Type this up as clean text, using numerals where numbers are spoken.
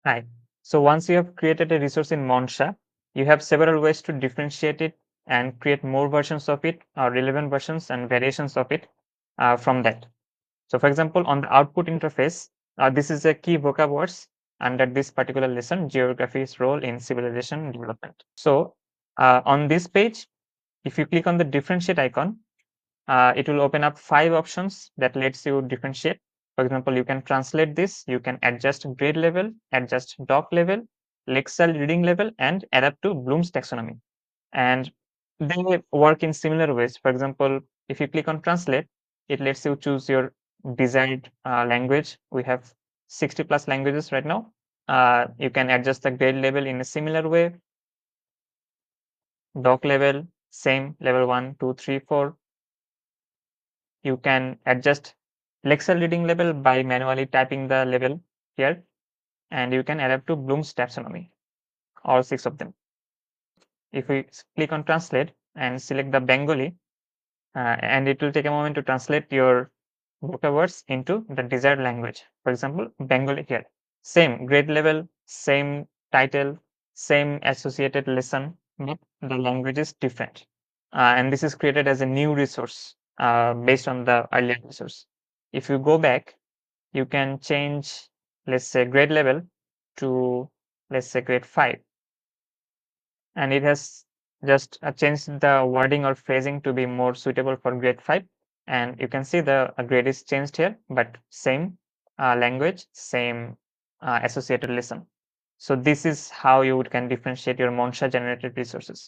Hi. So once you have created a resource in Monsha, you have several ways to differentiate it and create more versions of it, or relevant versions and variations of it from that. So for example, on the output interface, this is a key vocab words under this particular lesson, geography's role in civilization development. So on this page, if you click on the differentiate icon, it will open up 5 options that lets you differentiate. For example, you can translate this, you can adjust grade level, adjust doc level, Lexile reading level, and adapt to Bloom's taxonomy. And they work in similar ways. For example, if you click on translate, it lets you choose your desired language. We have 60 plus languages right now. You can adjust the grade level in a similar way. Doc level, same level 1, 2, 3, 4. You can adjust Lexile reading level by manually typing the level here, and you can adapt to Bloom's taxonomy, all 6 of them. If we click on translate and select the Bengali, and it will take a moment to translate your vocab words into the desired language. For example, Bengali here. Same grade level, same title, same associated lesson, but the language is different. And this is created as a new resource based on the earlier resource. If you go back, you can change, let's say, grade level to, let's say, grade 5. And it has just changed the wording or phrasing to be more suitable for grade 5. And you can see the grade is changed here, but same language, same associated lesson. So this is how you can differentiate your Monsha generated resources.